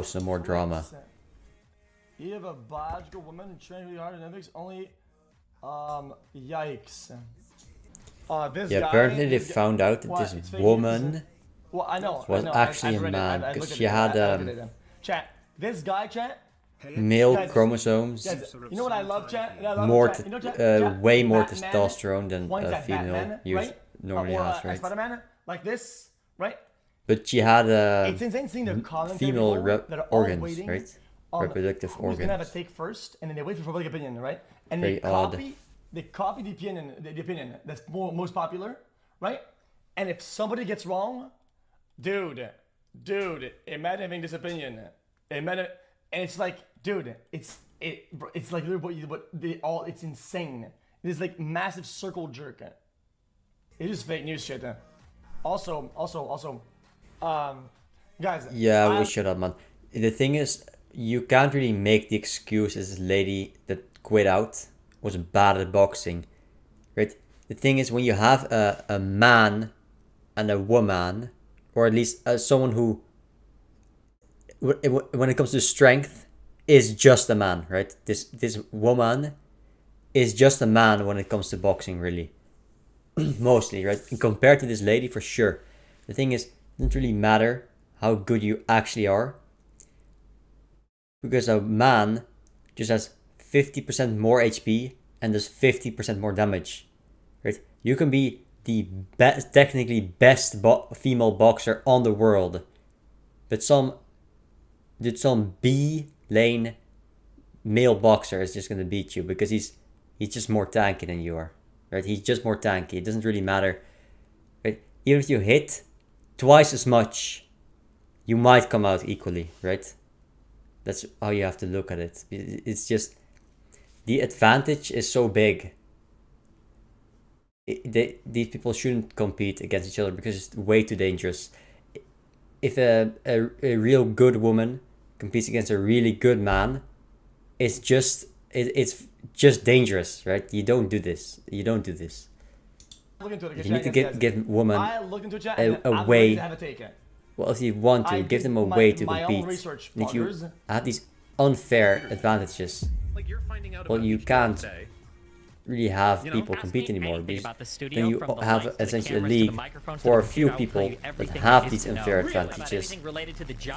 cause some more drama. You have a biological woman trained really hard in Olympics. Only, yikes. This Yeah, guy, apparently they found out that this woman well, I know, was actually a man because she had chat. This guy, chat. male Guys, chromosomes, Guys, you know what I love, chat? I love more chat. You know, chat? way more Batman testosterone than points a at female Batman, right? normally has, right? Spider-Man, like this, right? But she had It's insane seeing the female that are all organs, waiting right? on Reproductive who's gonna have a organs. take first, and then they wait for public opinion, right? And Very odd. they copy the opinion that's most popular, right? And if somebody gets wrong, dude, imagine having this opinion. Imagine, and it's like, dude, it's like what they all. It's insane. It's like massive circle jerk. It's just fake news shit. Also, guys. Yeah, we shut up, man. The thing is, you can't really make the excuse as this lady that quit out was bad at boxing, right? The thing is, when you have a man and a woman, or at least someone who, when it comes to strength, is just a man, right? This woman is just a man when it comes to boxing, really. Mostly, right? And compared to this lady, for sure. The thing is, it doesn't really matter how good you actually are, because a man just has 50% more HP and does 50% more damage, right? You can be the technically best female boxer on the world, but some B lane male boxer is just gonna beat you because he's just more tanky than you are, right? He's just more tanky. It doesn't really matter, right? Even if you hit twice as much, you might come out equally, right? That's how you have to look at it. It's just the advantage is so big. These people shouldn't compete against each other because it's way too dangerous. If a real good woman competes against a really good man, it's just dangerous, right? You don't do this. You don't do this. You need to give women a way. Well, if you want to, give them a way to compete. And if you have these unfair advantages, well, you can't really have people compete anymore. Because then you have essentially a league for a few people that have these unfair advantages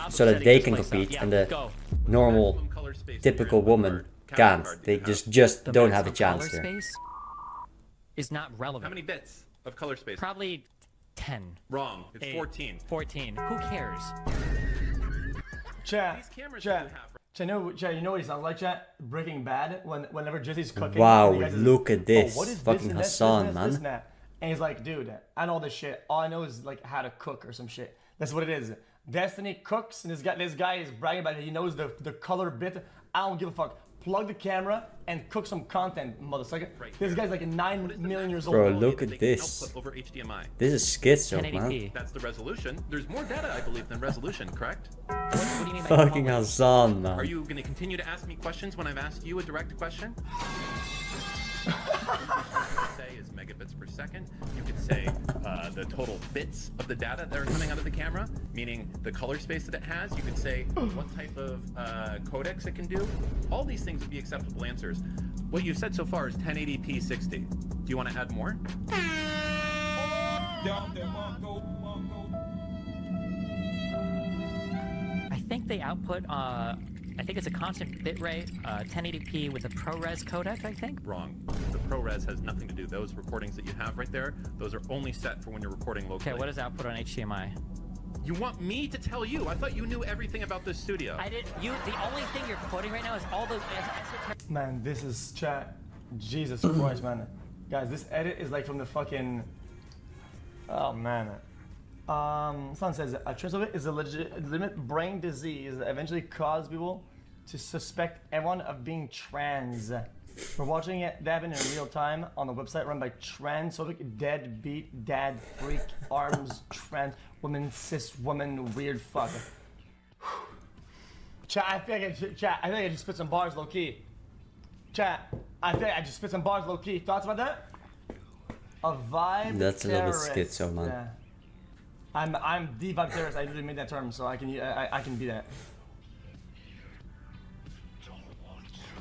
so that they can compete and the normal, typical woman can't. They just don't have a chance there. Is not relevant. How many bits of color space? Probably 10. Wrong. It's 14. 14. Who cares? Chat, you know what he sounds like, chat? Breaking Bad, whenever Jesse's cooking. Wow, look at this. What is fucking Hassan, man. And he's like, dude, I know this shit. All I know is like how to cook or some shit. That's what it is. Destiny cooks, and this guy is bragging about it. He knows the color bit. I don't give a fuck. Plug the camera and cook some content, motherfucker. This guy's like 9 million years old. Bro, look at this. Over HDMI. This is schizo, man. That's the resolution. There's more data, I believe, than resolution, correct? What do you mean Fucking Hassan, man. Are you going to continue to ask me questions when I've asked you a direct question? Say is megabits per second. You could say the total bits of the data that are coming out of the camera, meaning the color space that it has. You could say what type of codecs it can do. All these things would be acceptable answers. What you've said so far is 1080p 60. Do you want to add more? I think they output, I think it's a constant bitrate, 1080p with a ProRes codec, I think? Wrong. The ProRes has nothing to do. Those recordings that you have right there, those are only set for when you're recording locally. Okay, what is output on HDMI? You want me to tell you? I thought you knew everything about this studio. I did. The only thing you're quoting right now is all the. Man, this is chat. Jesus Christ, man. Guys, this edit is like from the fucking. Oh man. Someone says a transplant is a legitimate brain disease that eventually causes people to suspect everyone of being trans. We're watching it happen in real time on the website run by transphobic deadbeat dad freak arms trans woman cis woman weird fuck. Chat, I think I just spit some bars low key. Chat, I think I just spit some bars low key. Thoughts about that? A vibe. That's a little bit terrorist. schizo, man. Yeah. I'm the vibe terrorist. I literally made that term, so I can be that.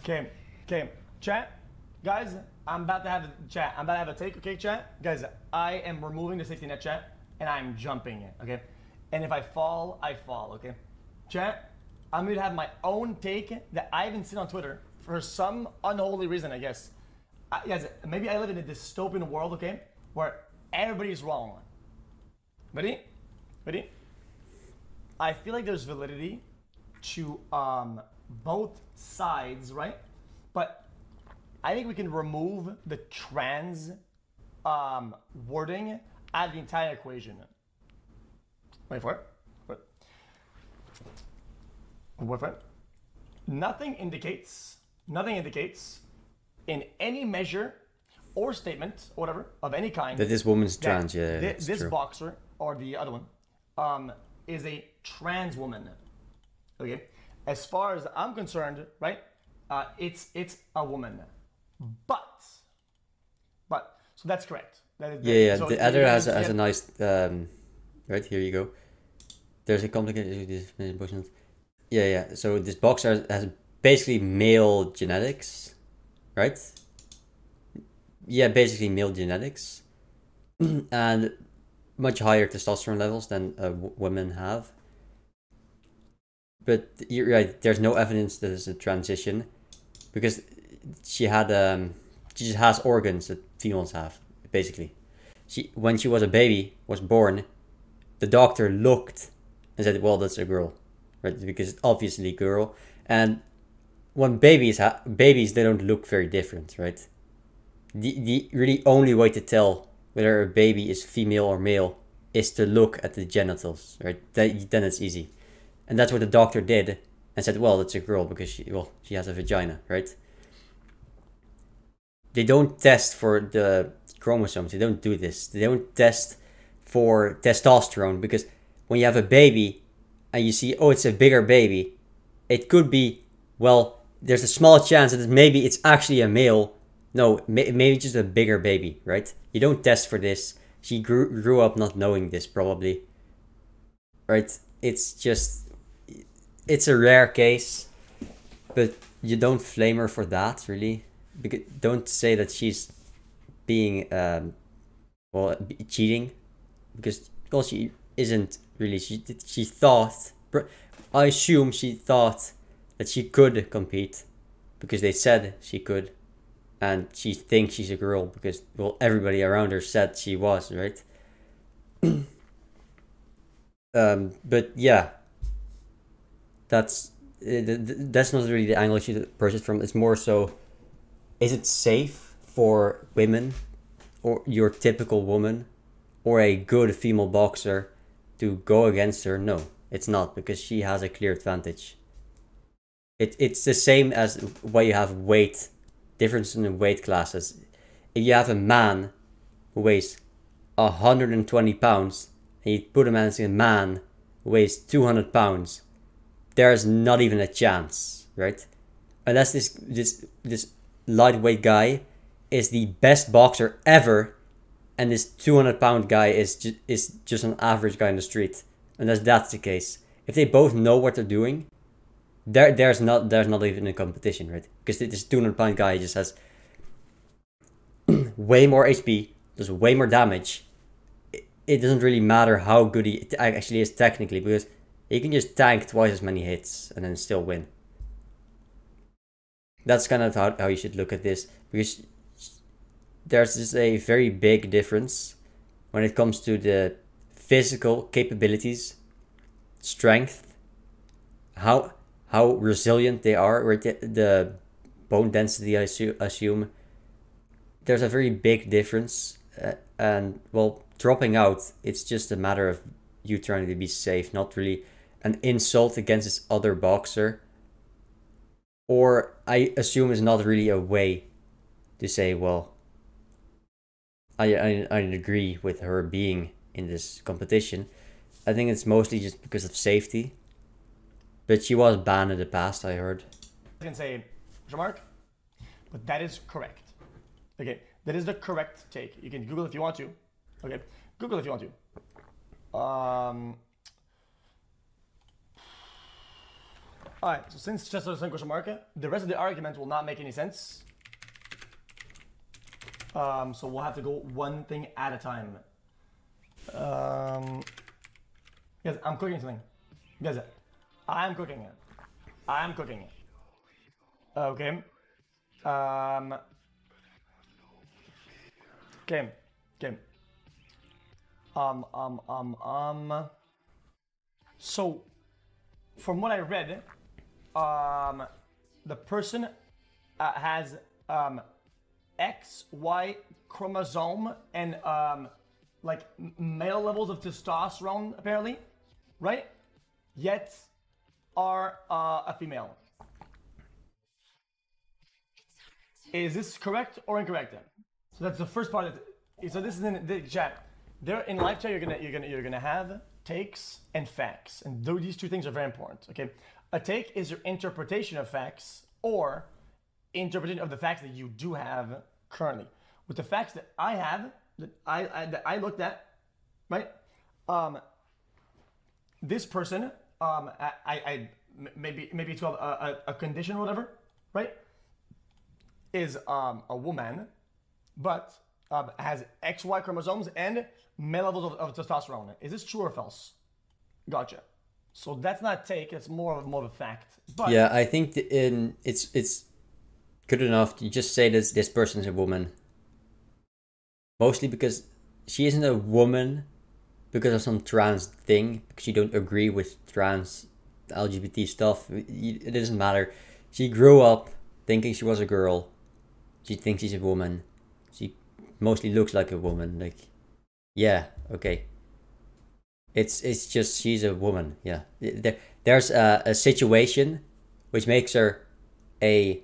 Okay, chat, guys. I'm about to have a chat. I'm about to have a take. Okay, chat, guys. I am removing the safety net, chat, and I'm jumping it. Okay, and if I fall, I fall. Okay, chat. I'm going to have my own take that I haven't seen on Twitter for some unholy reason, I guess. Guys, maybe I live in a dystopian world, okay, where everybody's wrong. Ready? Ready? I feel like there's validity to both sides, right? But I think we can remove the trans wording out of the entire equation. Wait for it. Wait for it. Nothing indicates in any measure or statement, or whatever, of any kind, that this woman's trans. Yeah, this true. boxer or the other one is a trans woman. Okay, as far as I'm concerned, right? It's a woman, but so that's correct. That is, Yeah. So the other has a nice right here you go. There's a complicated issue. Yeah. So this boxer has basically male genetics, right? Yeah, basically male genetics, and much higher testosterone levels than women have. But you're right. There's no evidence that it's a transition, because she just has organs that females have. Basically, when she was a baby, was born, the doctor looked and said, "Well, that's a girl," right? Because it's obviously a girl. And when babies they don't look very different, right? The really only way to tell whether a baby is female or male is to look at the genitals, right? Then it's easy. And that's what the doctor did and said, well, that's a girl because she has a vagina, right? They don't test for the chromosomes. They don't do this. They don't test for testosterone, because when you have a baby and you see, oh, it's a bigger baby, it could be, well, there's a small chance that maybe it's actually a male. No, maybe just a bigger baby, right? You don't test for this. She grew up not knowing this, probably. Right? It's a rare case, but you don't flame her for that, really. Because don't say that she's being, cheating. Because, well, she isn't really. She thought, I assume she thought that she could compete because they said she could. And she thinks she's a girl because, well, everybody around her said she was, right? But yeah, that's not really the angle she approaches from. It's more so, is it safe for women, or your typical woman, or a good female boxer to go against her? No, it's not, because she has a clear advantage. It's the same as why you have weight difference in the weight classes. If you have a man who weighs 120 pounds and you put him against a man who weighs 200 pounds, there's not even a chance, right? Unless this lightweight guy is the best boxer ever, and this 200-pound guy is just an average guy in the street. Unless that's the case. If they both know what they're doing, there's not even a competition, right? Because this 200-pound guy just has way more HP, does way more damage. It doesn't really matter how good he actually is technically, because he can just tank twice as many hits and then still win. That's kind of how you should look at this, because there's just a very big difference when it comes to the physical capabilities, strength, how resilient they are, or the bone density, I assume. There's a very big difference, and, well, dropping out, it's just a matter of you trying to be safe, not really an insult against this other boxer. Or I assume it's not really a way to say, well, I agree with her being in this competition. I think it's mostly just because of safety. But she was banned in the past, I heard. I can say, Jean-Marc, but that is correct. Okay, that is the correct take. You can Google if you want to. Okay, Google if you want to. All right, so since Chester is question mark, the rest of the argument will not make any sense. So we'll have to go one thing at a time. Guys, I'm cooking something. Guys, I'm cooking it. I'm cooking it. Okay. Okay. Okay. So, from what I read, the person has XY chromosome and like male levels of testosterone apparently, right? Yet are a female. Is this correct or incorrect then? So that's the first part. So this is in the chat. There in live chat, you're gonna have takes and facts, and these two things are very important. Okay, a take is your interpretation of facts or interpretation of the facts that you do have currently. With the facts that I have, that I looked at, right? This person, maybe it's called a condition or whatever, right? Is a woman, but has XY chromosomes and male levels of testosterone. Is this true or false? Gotcha. So that's not a take. It's more of a fact. But yeah, I think it's good enough to just say that this person is a woman. Mostly because she isn't a woman because of some trans thing, because you don't agree with trans LGBT stuff. It doesn't matter. She grew up thinking she was a girl. She thinks she's a woman. She mostly looks like a woman. Like, yeah, okay. It's just she's a woman. Yeah, there's a situation which makes her a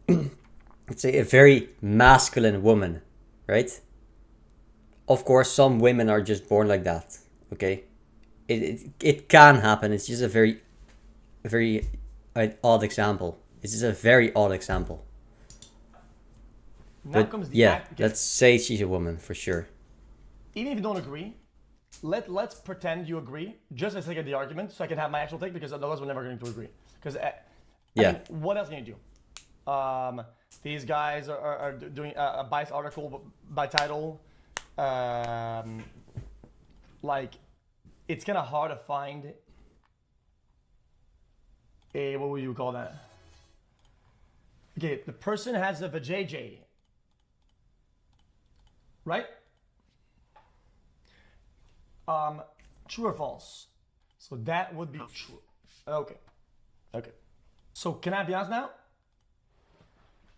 let's say a very masculine woman, right? Of course, some women are just born like that. Okay, it can happen. It's just a very odd example. This is a very odd example. Now But comes the yeah, act. let's say she's a woman for sure. Even if you don't agree, let's pretend you agree, just for the sake of the argument, so I can have my actual take, because otherwise we're never going to agree. Because Yeah. what else can you do? These guys are doing a biased article by title. Like, it's kind of hard to find a, what would you call that? Okay, the person has a vajayjay, right? True or false? So that would be true. Okay. Okay. So can I be honest now?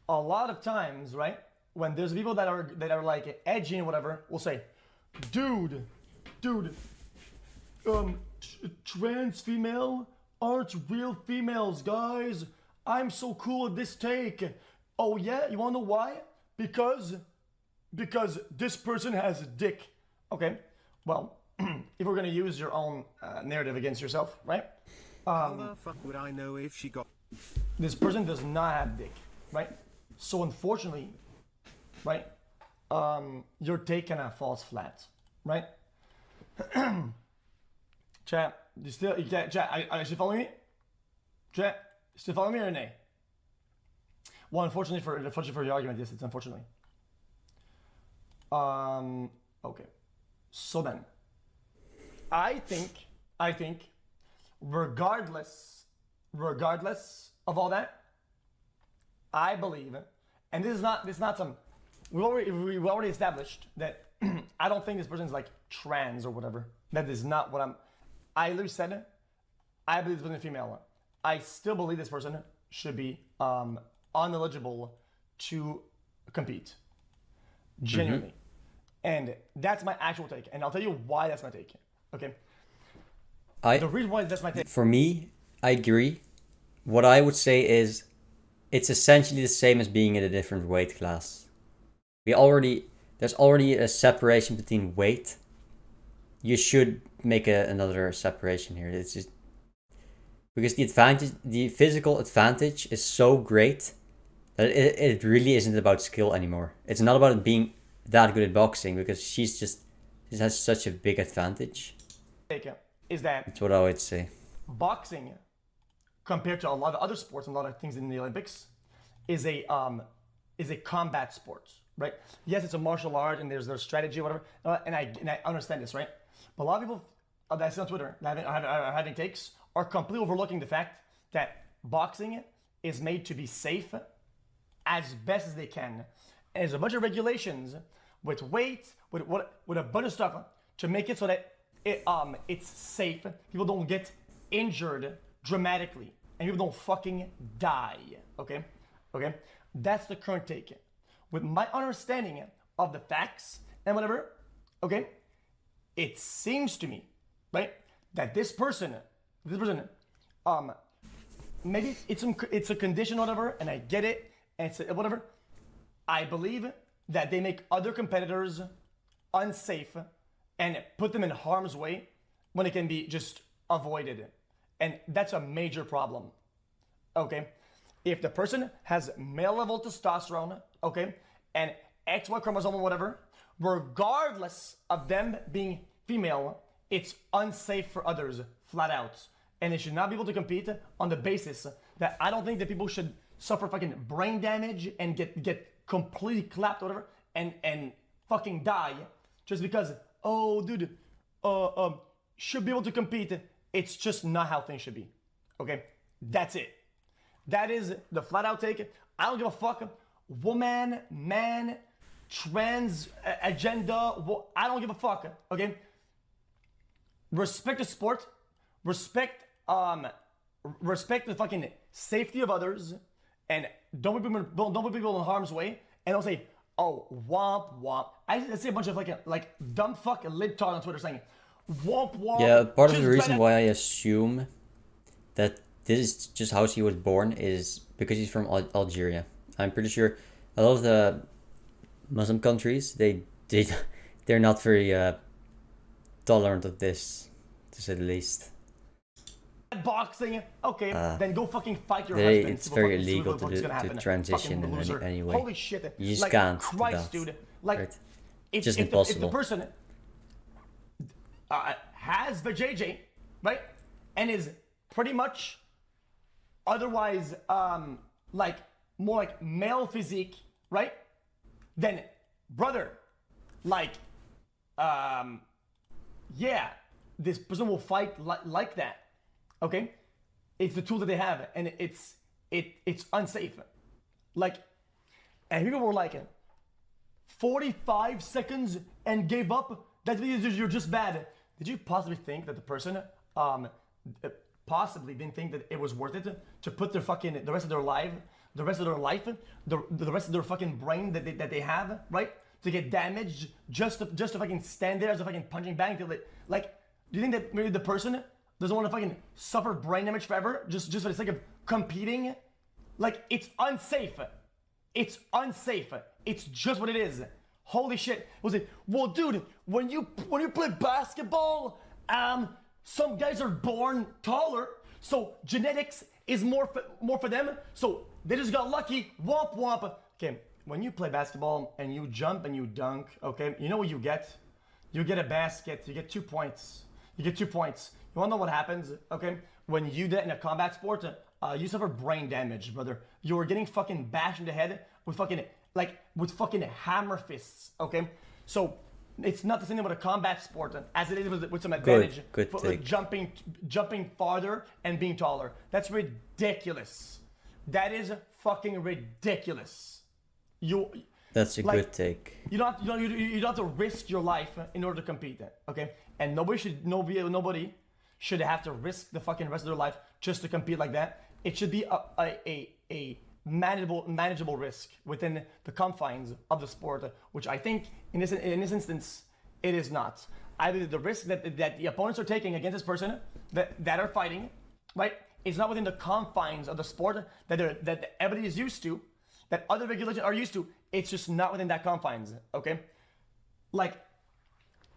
A lot of times, right, when there's people that are like edgy and whatever, will say, dude, trans female aren't real females, guys. I'm so cool at this take. Oh yeah, you wanna know why? Because this person has a dick. Okay, well, if we're gonna use your own narrative against yourself, right? How the fuck would I know if she got... This person does not have dick, right? So unfortunately, right, your take kinda falls flat, right? Chat, chat, are you still following me? Chat, still following me or nay? Well, unfortunately for your argument, yes, it's unfortunately. Okay. So then, I think, regardless of all that, I believe, and this is not some, we've already established that I don't think this person's like trans or whatever. That is not what I literally said, I believe this person is female. I still believe this person should be uneligible to compete. Genuinely. And that's my actual take. And I'll tell you why that's my take. Okay? The reason why that's my take. For me, I agree. What I would say is it's essentially the same as being in a different weight class. There's already a separation between weight. You should make another separation here. It's just because the physical advantage is so great that it really isn't about skill anymore. It's not about being that good at boxing, because she has such a big advantage. Is that That's what I would say. boxing compared to a lot of other sports and a lot of things in the Olympics, is a combat sport, right? Yes, it's a martial art and there's strategy, whatever, and I understand this, right? But a lot of people that I see on Twitter that are having takes are completely overlooking the fact that boxing is made to be safe as best as they can. And there's a bunch of regulations with weight, with a bunch of stuff to make it so that it's safe. People don't get injured dramatically, and people don't fucking die. Okay? That's the current take. With my understanding of the facts and whatever, okay, it seems to me, right, that this person, maybe it's a condition or whatever, and I get it, and it's whatever. I believe that they make other competitors unsafe and put them in harm's way when it can be just avoided. And that's a major problem. Okay? If the person has male level testosterone, okay, and XY chromosome or whatever, regardless of them being female, it's unsafe for others, flat out. And they should not be able to compete on the basis that I don't think that people should suffer fucking brain damage and get completely clapped or whatever and fucking die just because, oh dude, should be able to compete. It's just not how things should be. Okay? That's it. That is the flat out take. I don't give a fuck. Woman, man, trans agenda. I don't give a fuck. Okay? Respect the sport. Respect the fucking safety of others, and don't put people in harm's way. And don't say, oh, womp womp. I see a bunch of like dumb fuck libtard on Twitter saying, womp womp. Yeah, part of the reason why I assume that this is just how he was born is because he's from Algeria. I'm pretty sure a lot of the Muslim countries they're not very tolerant of this, to say the least. Boxing, okay, then go fucking fight your husband. It's very illegal to transition in any way. Holy shit! You just like, can't. Christ, dude. Like, right? if, just if impossible. The person has the JJ, right, and is pretty much otherwise like more like male physique, right? Then, brother, like, yeah, this person will fight like that. Okay, it's the tool that they have, and it's unsafe. Like, and people were like, 45 seconds and gave up. That means you're just bad. Did you possibly think that the person possibly didn't think that it was worth it to put their fucking the rest of their life, the rest of their fucking brain that they have, right, to get damaged just to fucking stand there as a fucking punching bag until they, like, do you think that maybe the person doesn't want to fucking suffer brain damage forever just for the sake of competing? Like, it's unsafe. It's unsafe. It's just what it is. Holy shit. Was it? Well, dude, when you play basketball, some guys are born taller, so genetics is more for them. So they just got lucky. Womp womp. Okay, when you play basketball and you jump and you dunk, okay, you know what you get? You get a basket. You get 2 points. You get 2 points. You wanna know what happens, okay? When you do that in a combat sport, you suffer brain damage, brother. You're getting fucking bashed in the head with fucking hammer fists, okay? So it's not the same with a combat sport as it is with some advantage good for jumping farther and being taller. That's ridiculous. That is fucking ridiculous. That's a good take. You don't have to risk your life in order to compete, okay? And nobody should have to risk the fucking rest of their life just to compete like that. It should be a manageable risk within the confines of the sport, which I think in this instance it is not. Either the risk that the opponents are taking against this person that are fighting, right, is not within the confines of the sport that everybody is used to, that other regulations are used to. It's just not within that confines, okay? Like,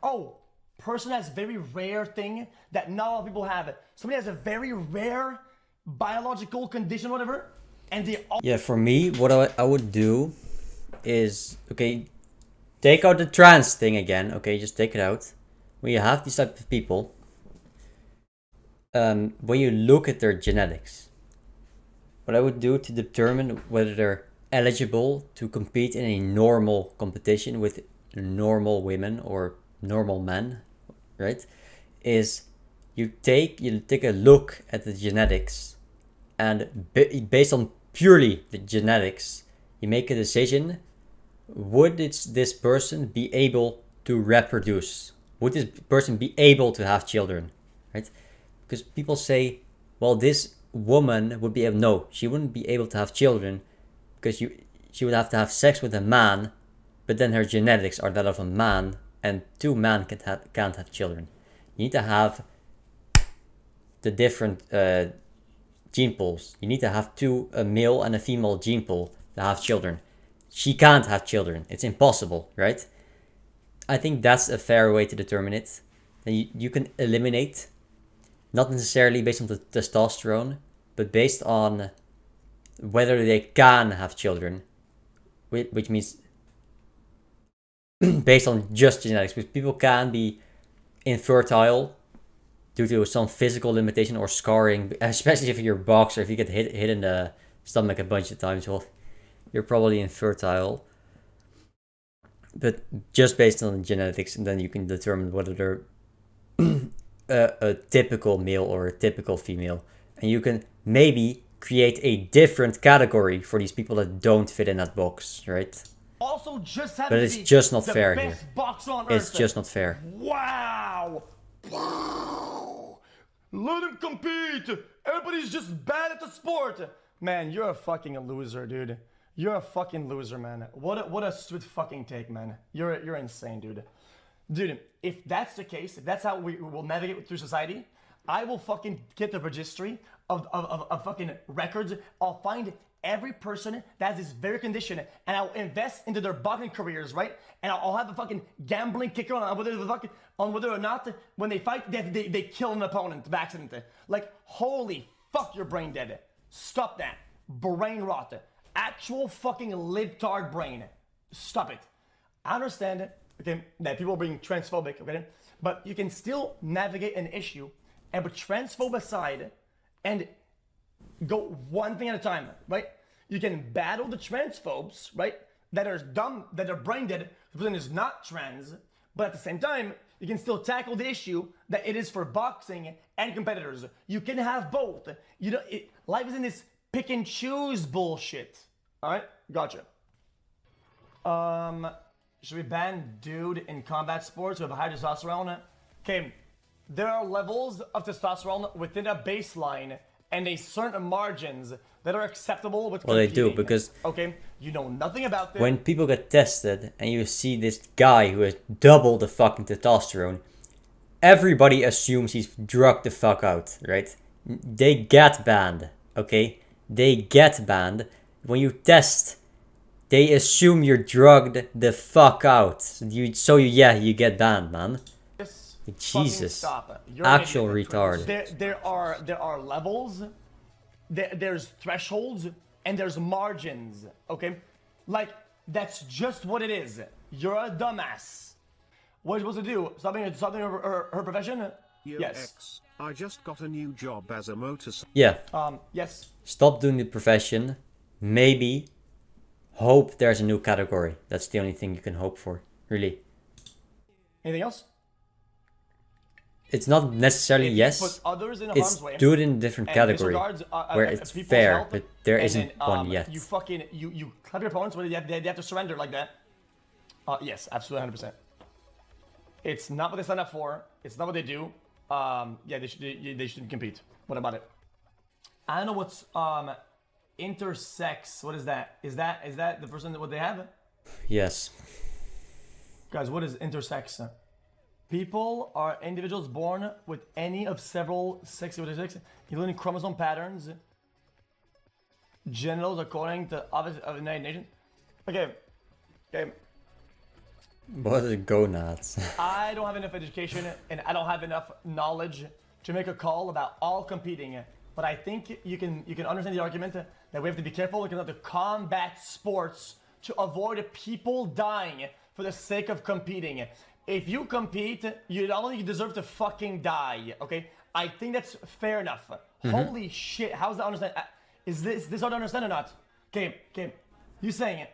oh, person has very rare thing that not a lot of people have. Somebody has a very rare biological condition, whatever, and they all... Yeah, for me, what I would do is, okay, take out the trans thing again, okay, just take it out. When you have these type of people, when you look at their genetics, what I would do to determine whether they're eligible to compete in a normal competition with normal women or normal men, right? Is you take a look at the genetics, and based on purely the genetics, you make a decision. Would this person be able to reproduce? Would this person be able to have children, right? Because people say, well, this woman would be able. No, she wouldn't be able to have children because she would have to have sex with a man, but then her genetics are that of a man, and two men can't have children. You need to have the different gene pools. You need to have a male and a female gene pool to have children. She can't have children. It's impossible, right? I think that's a fair way to determine it. And you can eliminate, not necessarily based on the testosterone, but based on whether they can have children, which means based on just genetics, because people can be infertile due to some physical limitation or scarring, especially if you're a boxer. If you get hit in the stomach a bunch of times, well, you're probably infertile. But just based on genetics, and then you can determine whether they're a typical male or a typical female. And you can maybe create a different category for these people that don't fit in that box, right? Also, just but it's just not fair here. It's just not fair. Wow! Wow! Let him compete! Everybody's just bad at the sport! Man, you're a fucking loser, dude. You're a fucking loser, man. What a sweet fucking take, man. You're insane, dude. Dude, if that's the case, if that's how we will navigate through society, I will fucking get the registry of fucking records. I'll find every person that has this very condition, and I'll invest into their boxing careers, right? And I'll have a fucking gambling kicker on whether or not when they fight they kill an opponent by accident. Like, holy fuck, you're brain dead. Stop that. Brain rot. Actual fucking libtard brain. Stop it. I understand okay, that people are being transphobic, okay? But you can still navigate an issue and put transphobe aside and go one thing at a time, right? You can battle the transphobes, right? That are dumb, that are brain dead, the person is not trans, but at the same time, you can still tackle the issue that it is for boxing and competitors. You can have both. You know, life isn't this pick and choose bullshit. All right, gotcha. Should we ban dude in combat sports with high testosterone? Okay, there are levels of testosterone within a baseline and a certain margins that are acceptable with well, competing. They do, because okay, you know nothing about this. When people get tested and you see this guy who has double the fucking testosterone, everybody assumes he's drugged the fuck out, right? They get banned, okay? They get banned. When you test, they assume you're drugged the fuck out. You get banned, man. Jesus, actual retard. There are levels, there's thresholds, and there's margins. Okay, like that's just what it is. You're a dumbass. What are you supposed to do? Stopping her profession? Yo, yes. X, I just got a new job as a motorcycle. Yeah. Yes. Stop doing the profession. Maybe hope there's a new category. That's the only thing you can hope for, really. Anything else? It's not necessarily yes. It's do it in a different category where it's fair, but there isn't one yet. You clap your opponents where they have to surrender like that. Yes, absolutely, 100%. It's not what they signed up for. It's not what they do. Yeah, they shouldn't compete. What about it? I don't know what's intersex. What is that? Is that the person that what they have? Yes. Guys, what is intersex? People are individuals born with any of several sexual characteristics, including chromosome patterns, genitals according to Office of the United Nations. Okay. What are gonads? I don't have enough education and I don't have enough knowledge to make a call about all competing. But I think you can understand the argument that we have to be careful when it comes to combat sports to avoid people dying for the sake of competing. If you compete, you not only deserve to fucking die, okay? I think that's fair enough. Holy shit, how's that understand? Is this hard to understand or not? Okay. You saying it.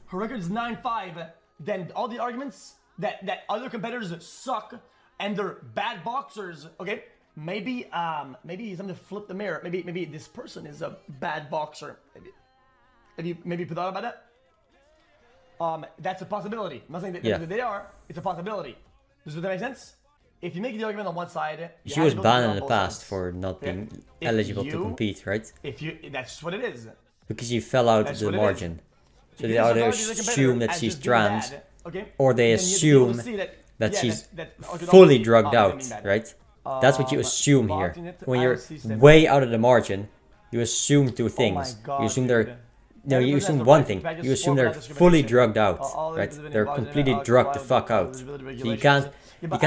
Her record is 9-5. Then all the arguments that other competitors suck and they're bad boxers. Okay. Maybe something to flip the mirror. Maybe this person is a bad boxer. Have you thought about that? That's a possibility. I'm not saying that they are. It's a possibility. Does that make sense? If you make the argument on one side, she was banned in the past for not being eligible to compete, right? That's what it is. Because she fell out of the margin. So they either assume that she's trans, or they assume that she's fully drugged out, right? That's what you assume here. When you're way out of the margin, you assume two things. You assume they're... No, you assume one thing. You assume they're fully drugged out, right? They're completely drugged the fuck out. So you can't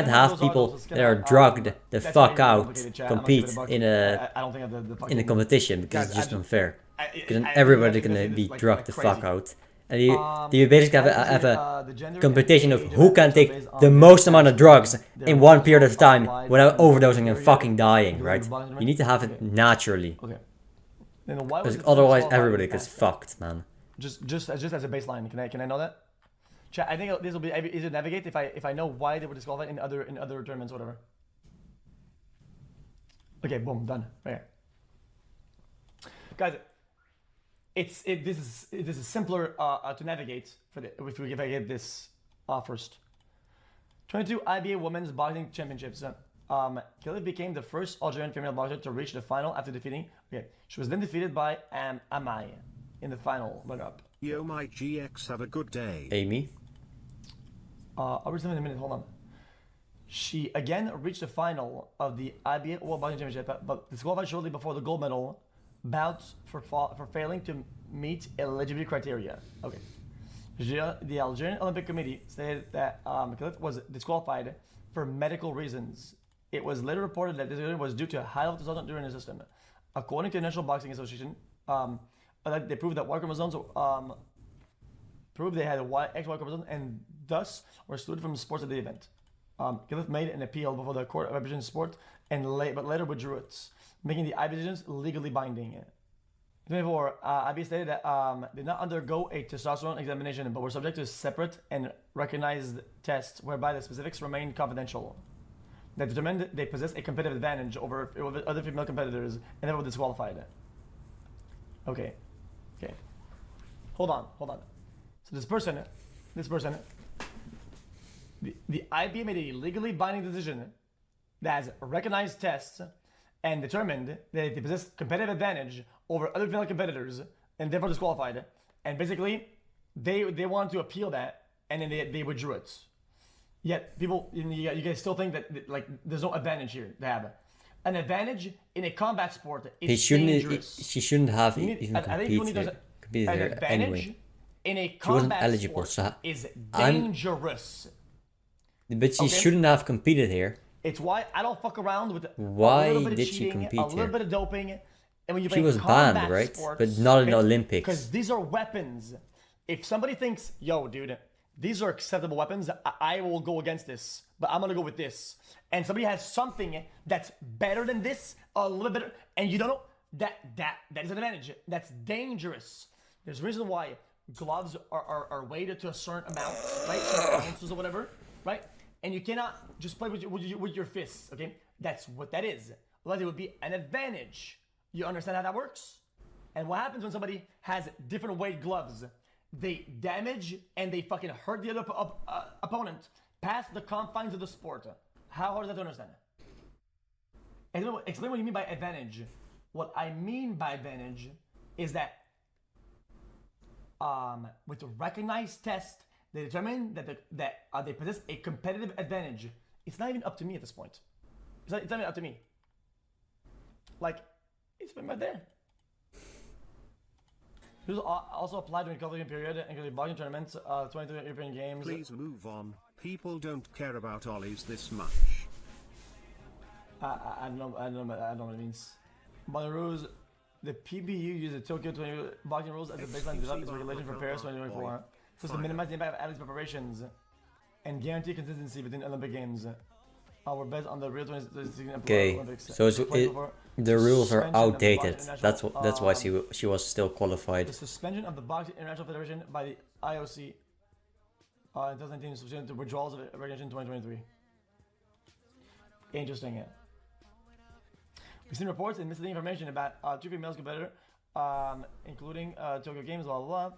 have people that are drugged the fuck out compete in a competition, because it's just unfair. Because then everybody's gonna be drugged the fuck out. And you basically have a competition of who can take the most amount of drugs in one period of time without overdosing and fucking dying, right? You need to have it naturally. Because otherwise everybody gets fucked, man. Just as a baseline, can I know that? Chat, I think this will be easy to navigate if I know why they were disqualified in other tournaments, whatever. Okay, boom, done. Right here. Guys, this is simpler to navigate if I get this first. 22 IBA Women's Boxing Championships. Khalif became the first Algerian female boxer to reach the final after defeating. Okay, she was then defeated by Amai in the final run-up. Yo, my GX, have a good day. Amy. I'll resume in a minute. Hold on. She again reached the final of the IBA World Boxing Championship, but disqualified shortly before the gold medal bout for failing to meet eligibility criteria. Okay. The Algerian Olympic Committee stated that Khalif was disqualified for medical reasons. It was later reported that this was due to high level testosterone during the system. According to the National Boxing Association, they proved that Y chromosomes proved they had a XY chromosome and thus were excluded from the sports of the event. Khalif made an appeal before the Court of Arbitration Sport but later withdrew it, making the IBA decisions legally binding. 24. IBA stated that did not undergo a testosterone examination but were subject to separate and recognized tests whereby the specifics remained confidential. That determined they possessed a competitive advantage over other female competitors and they were disqualified. Okay. Hold on. So this person, the IBA made a legally binding decision that has recognized tests and determined that they possess competitive advantage over other female competitors and therefore disqualified. And basically, they wanted to appeal that and then they withdrew it. Yet people, you guys still think that like there's no advantage here to have. An advantage in a combat sport is dangerous. She shouldn't have even competed there anyway. In a She wasn't combat eligible, sport so is dangerous. But she shouldn't have competed here. It's why I don't fuck around with Why a little bit did of she cheating, compete a little here? bit of doping, and when you She play was combat banned, right? sports, But not in the Olympics. Because these are weapons. If somebody thinks, yo, dude, these are acceptable weapons, I will go against this, but I'm gonna go with this. And somebody has something that's better than this, a little bit better, and you don't know, that is an advantage. That's dangerous. There's a reason why gloves are weighted to a certain amount, right? Certain ounces or whatever, right? And you cannot just play with your fists, okay? That's what that is. Otherwise, it would be an advantage. You understand how that works? And what happens when somebody has different weight gloves? They damage and they fucking hurt the other opponent past the confines of the sport. How hard is that to understand? Explain what you mean by advantage. What I mean by advantage is that with the recognized test, they determine that they possess a competitive advantage. It's not even up to me at this point. It's not even up to me. Like, it's been right there. It was also applied during the qualifying period, including boxing tournaments, 23 European games. Please move on. People don't care about ollies this much. I don't know what it means. By the rules, the PBU used the Tokyo 20 boxing rules as a baseline to develop its regulation for Paris 2024, so as to minimize the impact of athletes' preparations and guarantee consistency between Olympic games. We're based on the real 2016 Okay, Olympics. so The rules are suspension of the Boxing outdated. International, That's why she was still qualified. the suspension of the Boxing International Federation by the IOC in 2019 subsequent to withdrawals of regulation in 2023. Interesting, yeah. We've seen reports and misleading information about two females competitor, including Tokyo Games, blah, blah, blah.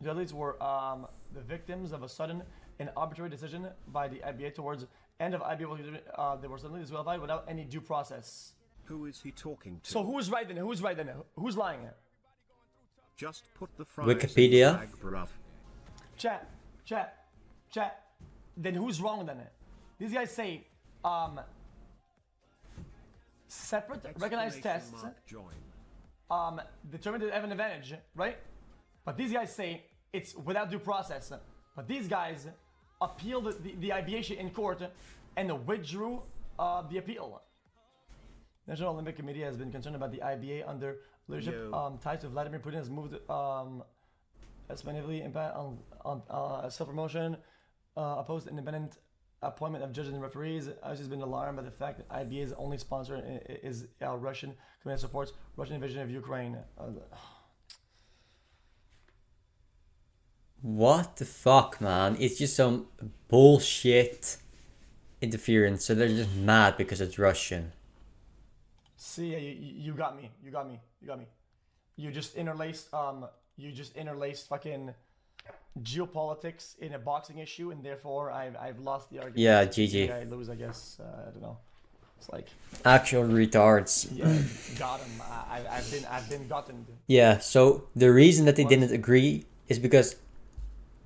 The athletes were the victims of a sudden and arbitrary decision by the IBA towards end of IBA. They were suddenly disqualified without any due process. Who is he talking to? So who's right then? Who's right then? Who's lying? Just put the fries Wikipedia. in the bag, bruv. Chat. Then who's wrong then? These guys say separate recognized tests Join. determined to have an advantage, right? But these guys say it's without due process. But these guys appealed the IBA shit in court and withdrew the appeal. National Olympic Committee has been concerned about the IBA under leadership ties to Vladimir Putin has moved significantly impact on self-promotion, opposed independent appointment of judges and referees. Has been alarmed by the fact that IBA's only sponsor is Russian committee supports Russian invasion of Ukraine. What the fuck, man? It's just some bullshit interference. So they're just mad because it's Russian. See, you got me. You just interlaced fucking geopolitics in a boxing issue, and therefore I've lost the argument. Yeah, GG. I lose, I guess. I don't know. It's like Actual retards. yeah, got him. I've been gotten. Yeah. So the reason that they didn't agree is because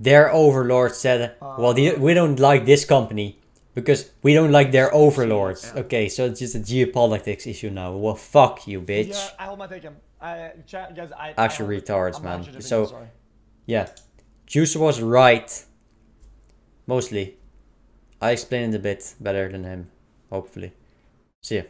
their overlord said, "Well, we don't like this company because we don't like their overlords." Okay, so it's just a geopolitics issue now. Well, fuck you, bitch. Yeah, I hold my take him. Chat, guys, Actual I retards, I'm man. not judging, So sorry. yeah, Juicer was right. Mostly. I explained it a bit better than him, hopefully. See ya.